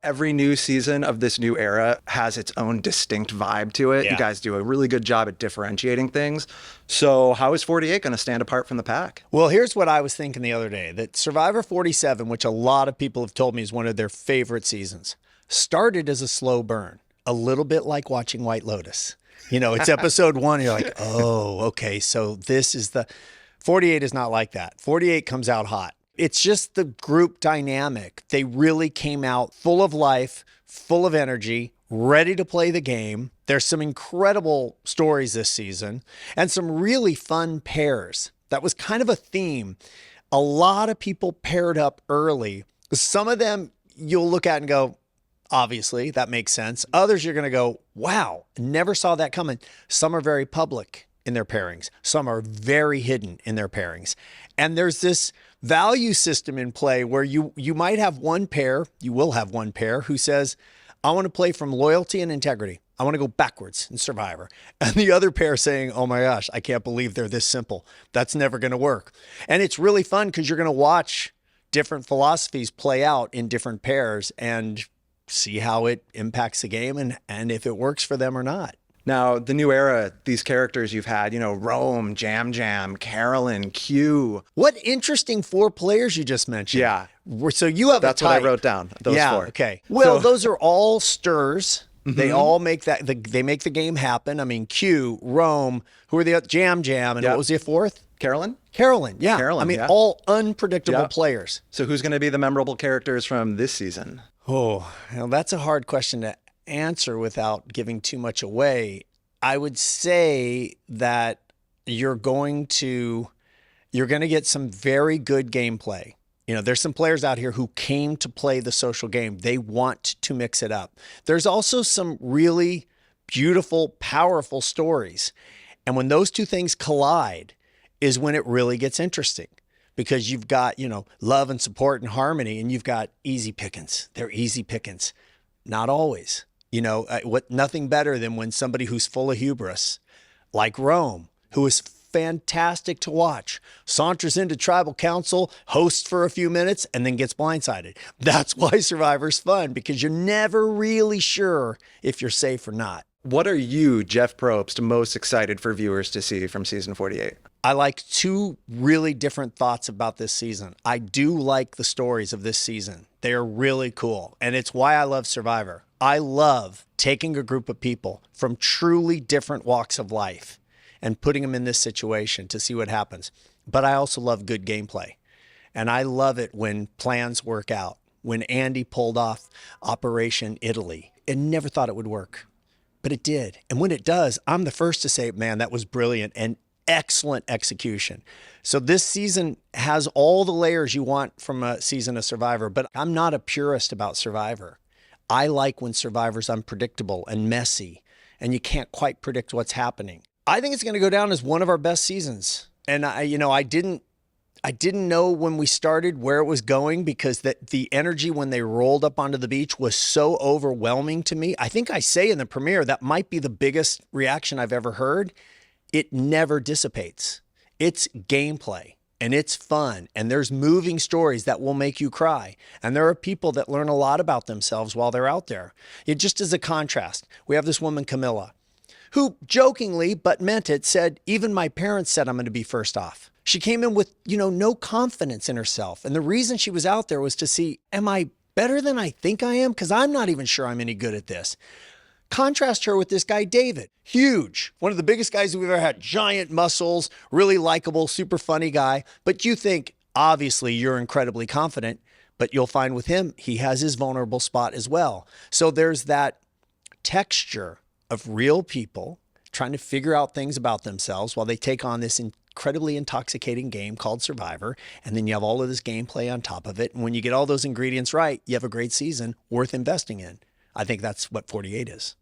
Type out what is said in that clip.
Every new season of this new era has its own distinct vibe to it. Yeah. You guys do a really good job at differentiating things. So how is 48 going to stand apart from the pack? Well, here's what I was thinking the other day, that Survivor 47, which a lot of people have told me is one of their favorite seasons, started as a slow burn, a little bit like watching White Lotus. You know, it's episode 1, you're like, oh, okay, so this is 48 is not like that. 48 comes out hot. It's just the group dynamic. They really came out full of life, full of energy, ready to play the game. There's some incredible stories this season and some really fun pairs. That was kind of a theme. A lot of people paired up early. Some of them you'll look at and go, obviously, that makes sense. Others you're going to go, wow, never saw that coming. Some are very public in their pairings. Some are very hidden in their pairings. And there's this value system in play where you might have one pair, you will have one pair who says, I want to play from loyalty and integrity. I want to go backwards in Survivor. And the other pair saying, oh my gosh, I can't believe they're this simple. That's never going to work. And it's really fun because you're going to watch different philosophies play out in different pairs and see how it impacts the game and if it works for them or not. Now, the new era, these characters you've had, Rome, Jam Jam, Carolyn, Q. What interesting 4 players you just mentioned. Yeah. So you have That's what I wrote down, those 4. Okay. Well, those are all stirs. They all make they make the game happen. I mean, Q, Rome, who are the Jam Jam, and what was the 4th? Carolyn? Carolyn, yeah. Carolyn, I mean, yeah. all unpredictable players. So who's going to be the memorable characters from this season? Oh, well, that's a hard question to answer without giving too much away. I would say that you're going to get some very good gameplay. There's some players out here who came to play the social game. They want to mix it up. There's also some really beautiful, powerful stories. And when those two things collide is when it really gets interesting, because you've got, love and support and harmony, and you've got easy pickings. They're easy pickings. Not always. Nothing better than when somebody who's full of hubris, like Rome, who is fantastic to watch, saunters into tribal council, hosts for a few minutes, and then gets blindsided. That's why Survivor's fun, because you're never really sure if you're safe or not. What are you, Jeff Probst, most excited for viewers to see from season 48? I like 2 really different thoughts about this season. I do like the stories of this season. They are really cool. And it's why I love Survivor. I love taking a group of people from truly different walks of life and putting them in this situation to see what happens. But I also love good gameplay. And I love it when plans work out. When Andy pulled off Operation Italy, and never thought it would work, but it did. And when it does, I'm the first to say, man, that was brilliant and excellent execution. So this season has all the layers you want from a season of Survivor, but I'm not a purist about Survivor. I like when Survivor's unpredictable and messy, and you can't quite predict what's happening. I think it's going to go down as one of our best seasons. And I didn't know when we started where it was going, because the energy when they rolled up onto the beach was so overwhelming to me. I think I say in the premiere that might be the biggest reaction I've ever heard. It never dissipates. It's gameplay and it's fun, and there's moving stories that will make you cry. And there are people that learn a lot about themselves while they're out there. It just as a contrast, we have this woman, Camilla, who jokingly, but meant it, said, even my parents said I'm going to be first off. She came in with, no confidence in herself. And the reason she was out there was to see, am I better than I think I am? Because I'm not even sure I'm any good at this. Contrast her with this guy, David. Huge. One of the biggest guys we've ever had. Giant muscles, really likable, super funny guy. But you think, obviously, you're incredibly confident. But you'll find with him, he has his vulnerable spot as well. So there's that texture of real people trying to figure out things about themselves while they take on this incredibly intoxicating game called Survivor. And then you have all of this gameplay on top of it. And when you get all those ingredients right, you have a great season worth investing in. I think that's what 48 is.